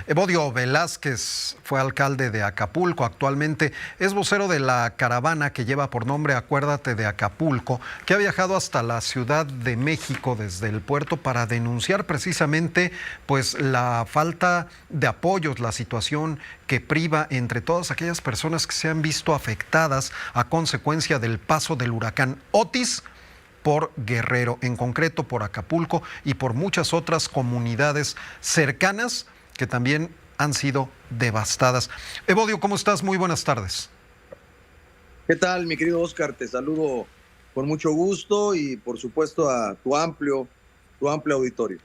Evodio Velázquez fue alcalde de Acapulco, actualmente es vocero de la caravana que lleva por nombre Acuérdate de Acapulco, que ha viajado hasta la Ciudad de México desde el puerto para denunciar precisamente pues la falta de apoyos, la situación que priva entre todas aquellas personas que se han visto afectadas a consecuencia del paso del huracán Otis por Guerrero, en concreto por Acapulco y por muchas otras comunidades cercanas que también han sido devastadas. Evodio, ¿cómo estás? Muy buenas tardes. ¿Qué tal, mi querido Oscar? Te saludo con mucho gusto y por supuesto a tu amplio auditorio.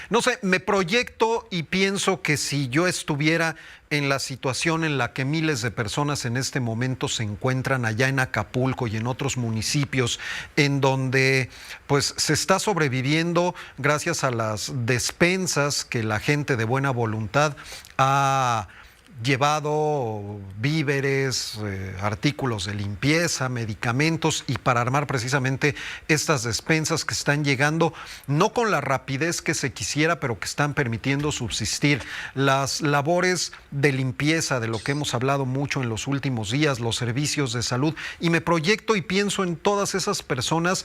No sé, me proyecto y pienso que si yo estuviera en la situación en la que miles de personas en este momento se encuentran allá en Acapulco y en otros municipios en donde pues se está sobreviviendo gracias a las despensas que la gente de buena voluntad ha llevado víveres, artículos de limpieza, medicamentos y para armar precisamente estas despensas que están llegando no con la rapidez que se quisiera, pero que están permitiendo subsistir las labores de limpieza, de lo que hemos hablado mucho en los últimos días, los servicios de salud, y me proyecto y pienso en todas esas personas.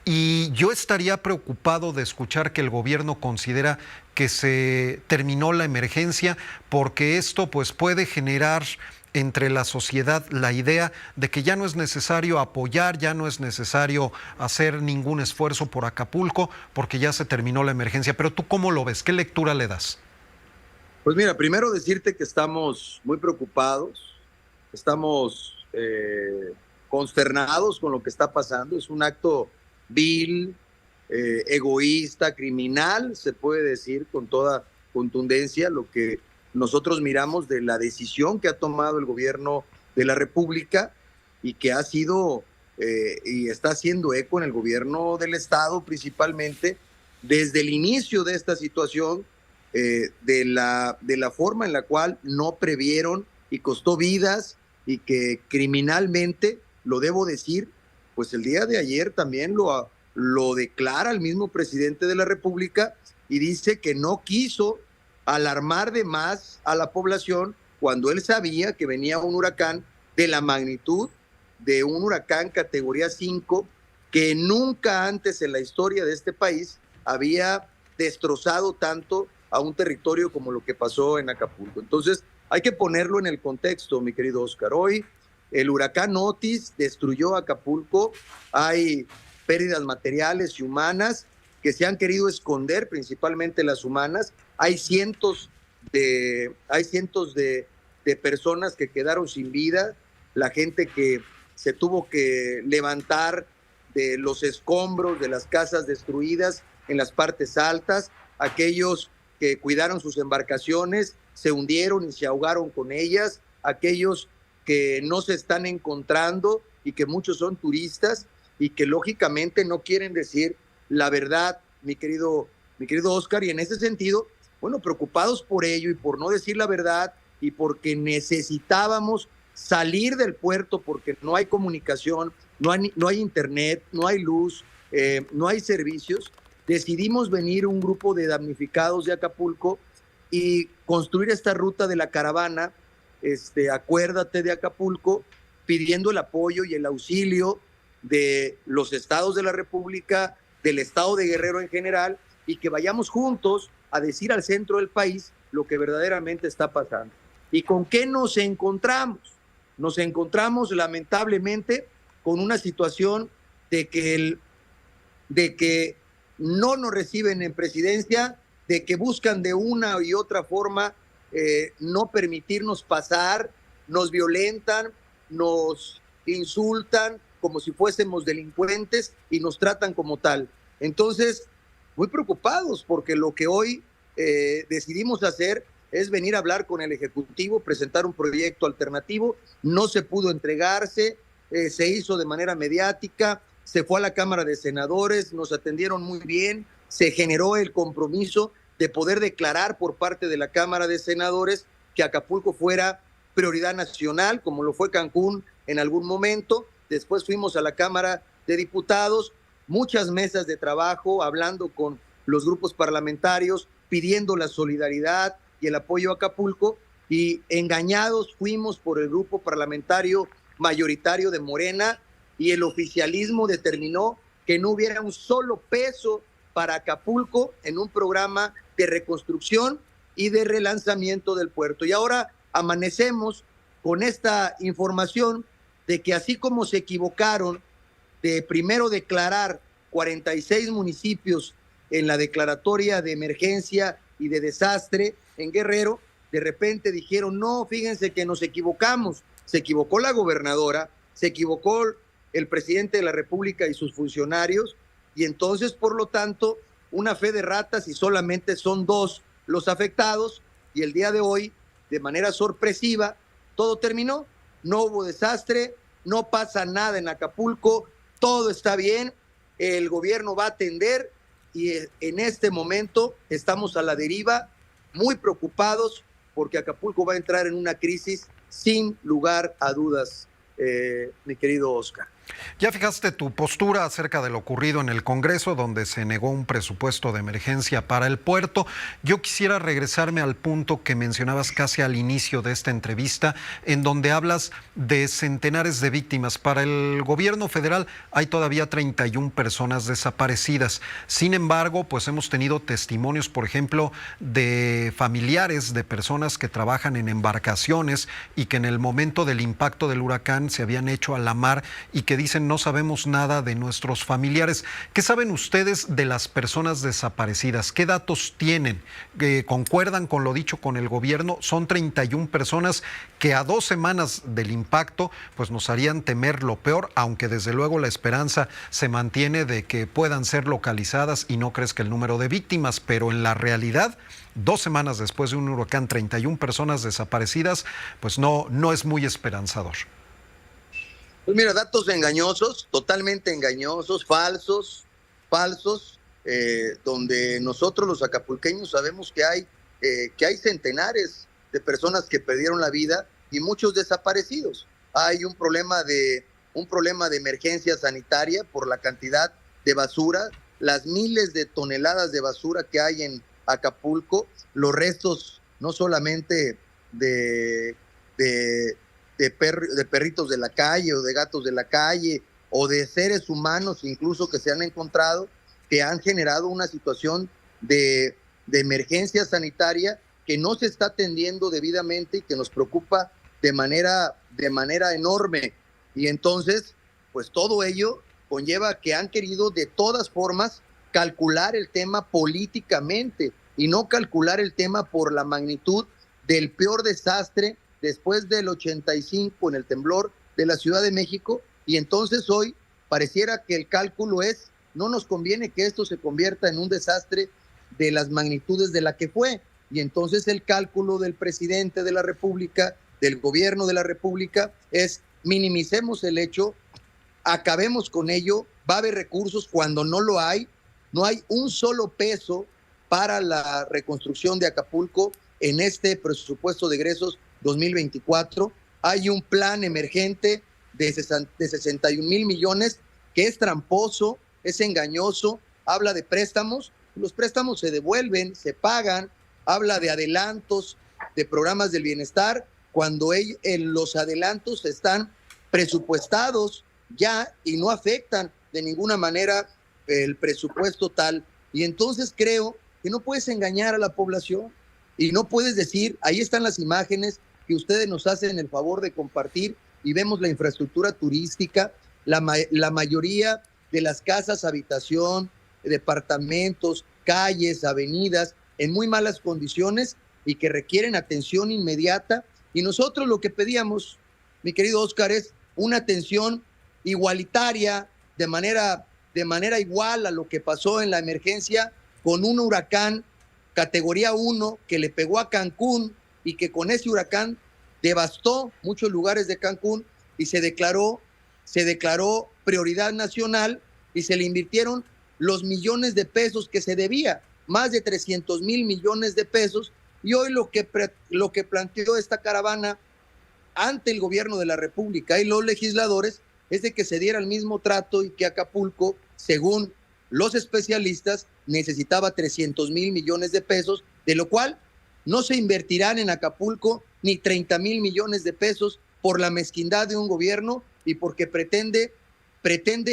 Y yo estaría preocupado de escuchar que el gobierno considera que se terminó la emergencia porque esto pues puede generar entre la sociedad la idea de que ya no es necesario apoyar, ya no es necesario hacer ningún esfuerzo por Acapulco porque ya se terminó la emergencia. Pero ¿tú cómo lo ves? ¿Qué lectura le das? Pues mira, primero decirte que estamos muy preocupados, estamos consternados con lo que está pasando. Es un acto vil, egoísta, criminal, se puede decir con toda contundencia, lo que nosotros miramos de la decisión que ha tomado el gobierno de la República y que ha sido y está haciendo eco en el gobierno del Estado principalmente desde el inicio de esta situación, de la forma en la cual no previeron y costó vidas y que criminalmente, lo debo decir, pues el día de ayer también lo declara el mismo presidente de la República y dice que no quiso alarmar de más a la población cuando él sabía que venía un huracán de la magnitud de un huracán categoría 5 que nunca antes en la historia de este país había destrozado tanto a un territorio como lo que pasó en Acapulco. Entonces hay que ponerlo en el contexto, mi querido Oscar. Hoy el huracán Otis destruyó Acapulco, hay pérdidas materiales y humanas que se han querido esconder, principalmente las humanas. Hay cientos de personas que quedaron sin vida, la gente que se tuvo que levantar de los escombros de las casas destruidas en las partes altas, aquellos que cuidaron sus embarcaciones se hundieron y se ahogaron con ellas, aquellos que no se están encontrando y que muchos son turistas y que lógicamente no quieren decir la verdad, mi querido Oscar, y en ese sentido, bueno, preocupados por ello y por no decir la verdad y porque necesitábamos salir del puerto porque no hay comunicación, no hay internet, no hay luz, no hay servicios, decidimos venir un grupo de damnificados de Acapulco y construir esta ruta de la caravana, Acuérdate de Acapulco, pidiendo el apoyo y el auxilio de los estados de la República, del estado de Guerrero en general, y que vayamos juntos a decir al centro del país lo que verdaderamente está pasando. ¿Y con qué nos encontramos? Nos encontramos lamentablemente con una situación de que no nos reciben en presidencia, de que buscan de una y otra forma no permitirnos pasar, nos violentan, nos insultan como si fuésemos delincuentes y nos tratan como tal. Entonces, muy preocupados porque lo que hoy decidimos hacer es venir a hablar con el Ejecutivo, presentar un proyecto alternativo. No se pudo entregarse, se hizo de manera mediática, se fue a la Cámara de Senadores, nos atendieron muy bien, se generó el compromiso de poder declarar por parte de la Cámara de Senadores que Acapulco fuera prioridad nacional, como lo fue Cancún en algún momento. Después fuimos a la Cámara de Diputados, muchas mesas de trabajo, hablando con los grupos parlamentarios, pidiendo la solidaridad, y el apoyo a Acapulco, y engañados fuimos por el grupo parlamentario mayoritario de Morena, y el oficialismo determinó que no hubiera un solo peso para Acapulco en un programa de reconstrucción y de relanzamiento del puerto. Y ahora amanecemos con esta información de que así como se equivocaron de primero declarar 46 municipios en la declaratoria de emergencia y de desastre en Guerrero, de repente dijeron, no, fíjense que nos equivocamos. Se equivocó la gobernadora, se equivocó el presidente de la República y sus funcionarios, y entonces, por lo tanto, una fe de ratas, y solamente son 2 los afectados, y el día de hoy, de manera sorpresiva, todo terminó, no hubo desastre, no pasa nada en Acapulco, todo está bien, el gobierno va a atender, y en este momento estamos a la deriva, muy preocupados, porque Acapulco va a entrar en una crisis sin lugar a dudas, mi querido Oscar. Ya fijaste tu postura acerca de lo ocurrido en el Congreso, donde se negó un presupuesto de emergencia para el puerto. Yo quisiera regresarme al punto que mencionabas casi al inicio de esta entrevista, en donde hablas de centenares de víctimas. Para el gobierno federal hay todavía 31 personas desaparecidas. Sin embargo, pues hemos tenido testimonios, por ejemplo, de familiares de personas que trabajan en embarcaciones y que en el momento del impacto del huracán se habían hecho a la mar y que dicen no sabemos nada de nuestros familiares. ¿Qué saben ustedes de las personas desaparecidas? ¿Qué datos tienen? ¿Concuerdan con lo dicho con el gobierno? Son 31 personas que a 2 semanas del impacto pues nos harían temer lo peor, aunque desde luego la esperanza se mantiene de que puedan ser localizadas y no crezca el número de víctimas, pero en la realidad 2 semanas después de un huracán, 31 personas desaparecidas, pues no es muy esperanzador. Pues mira, datos engañosos, totalmente engañosos, falsos, donde nosotros los acapulqueños sabemos que hay centenares de personas que perdieron la vida y muchos desaparecidos. Hay un problema de emergencia sanitaria por la cantidad de basura, las miles de toneladas de basura que hay en Acapulco, los restos no solamente de perritos de la calle o de gatos de la calle o de seres humanos incluso que se han encontrado, que han generado una situación de emergencia sanitaria que no se está atendiendo debidamente y que nos preocupa de manera enorme. Y entonces, pues todo ello conlleva que han querido de todas formas calcular el tema políticamente y no calcular el tema por la magnitud del peor desastre después del 85 en el temblor de la Ciudad de México, y entonces hoy pareciera que el cálculo es, no nos conviene que esto se convierta en un desastre de las magnitudes de la que fue, y entonces el cálculo del presidente de la República, del gobierno de la República, es minimicemos el hecho, acabemos con ello, va a haber recursos cuando no lo hay, no hay un solo peso para la reconstrucción de Acapulco en este presupuesto de egresos 2024, hay un plan emergente de 61,000 millones que es tramposo, es engañoso, habla de préstamos, los préstamos se devuelven, se pagan, habla de adelantos, de programas del bienestar, cuando los adelantos están presupuestados ya y no afectan de ninguna manera el presupuesto tal. Y entonces creo que no puedes engañar a la población y no puedes decir, ahí están las imágenes que ustedes nos hacen el favor de compartir y vemos la infraestructura turística, la mayoría de las casas, habitación, departamentos, calles, avenidas en muy malas condiciones y que requieren atención inmediata. Y nosotros lo que pedíamos, mi querido Oscar, es una atención igualitaria, de manera igual a lo que pasó en la emergencia con un huracán categoría 1 que le pegó a Cancún y que con ese huracán devastó muchos lugares de Cancún y se declaró prioridad nacional y se le invirtieron los millones de pesos que se debía, más de 300,000 millones de pesos. Y hoy lo que planteó esta caravana ante el gobierno de la República y los legisladores es de que se diera el mismo trato y que Acapulco, según los especialistas, necesitaba 300,000 millones de pesos, de lo cual no se invertirán en Acapulco ni 30,000 millones de pesos por la mezquindad de un gobierno y porque pretende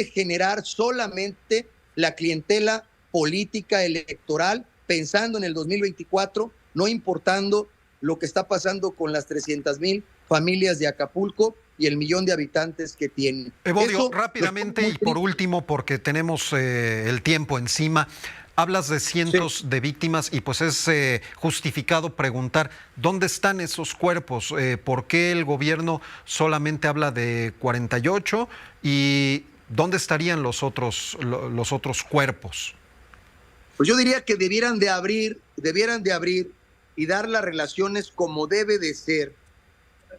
generar solamente la clientela política electoral, pensando en el 2024, no importando lo que está pasando con las 300,000 familias de Acapulco y el 1,000,000 de habitantes que tiene. Evodio, rápidamente y por último, porque tenemos el tiempo encima, hablas de cientos de víctimas y pues es justificado preguntar, ¿dónde están esos cuerpos? ¿Por qué el gobierno solamente habla de 48 y dónde estarían los otros cuerpos? Pues yo diría que debieran de abrir y dar las relaciones como debe de ser,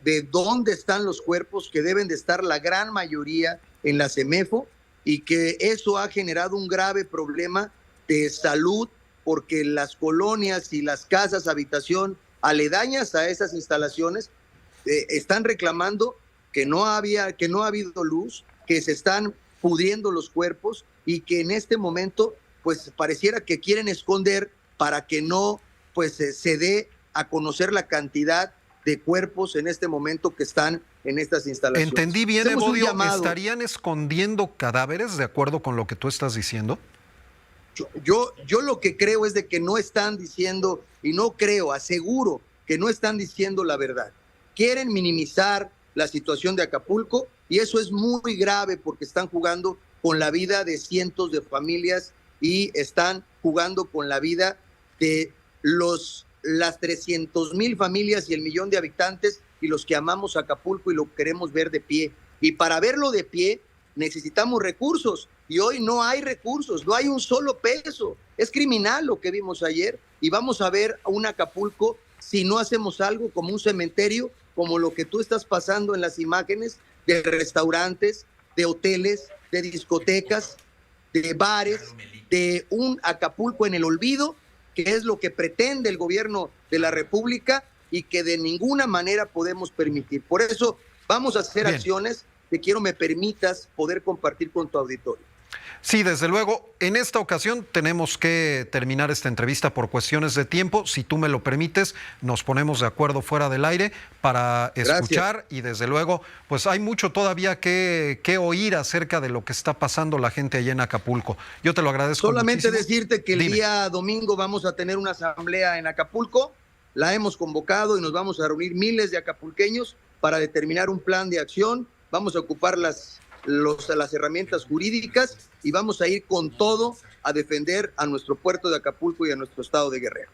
de dónde están los cuerpos, que deben de estar la gran mayoría en la CEMEFO, y que eso ha generado un grave problema de salud, porque las colonias y las casas habitación aledañas a esas instalaciones están reclamando que no ha habido luz, que se están pudriendo los cuerpos y que en este momento pues pareciera que quieren esconder para que no pues se dé a conocer la cantidad de cuerpos en este momento que están en estas instalaciones. ¿Entendí bien, Evodio? ¿Estarían escondiendo cadáveres de acuerdo con lo que tú estás diciendo? Yo lo que creo es de que no están diciendo, y no creo, aseguro que no están diciendo la verdad. Quieren minimizar la situación de Acapulco y eso es muy grave porque están jugando con la vida de cientos de familias y están jugando con la vida de las 300,000 familias y el 1,000,000 de habitantes y los que amamos Acapulco y lo queremos ver de pie. Y para verlo de pie necesitamos recursos y hoy no hay recursos, no hay un solo peso. Es criminal lo que vimos ayer y vamos a ver a un Acapulco si no hacemos algo como un cementerio, como lo que tú estás pasando en las imágenes de restaurantes, de hoteles, de discotecas, de bares, de un Acapulco en el olvido, que es lo que pretende el gobierno de la República y que de ninguna manera podemos permitir. Por eso vamos a hacer acciones que quiero me permitas poder compartir con tu auditorio. Sí, desde luego. En esta ocasión tenemos que terminar esta entrevista por cuestiones de tiempo. Si tú me lo permites, nos ponemos de acuerdo fuera del aire para escuchar. Gracias. Y desde luego, pues hay mucho todavía que oír acerca de lo que está pasando la gente allá en Acapulco. Yo te lo agradezco. Solamente muchísimo. Decirte que el día domingo vamos a tener una asamblea en Acapulco. La hemos convocado y nos vamos a reunir miles de acapulqueños para determinar un plan de acción. Vamos a ocupar las herramientas jurídicas y vamos a ir con todo a defender a nuestro puerto de Acapulco y a nuestro estado de Guerrero.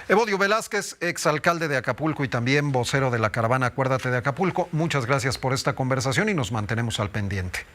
Evodio Velázquez, exalcalde de Acapulco y también vocero de la caravana Acuérdate de Acapulco, muchas gracias por esta conversación y nos mantenemos al pendiente.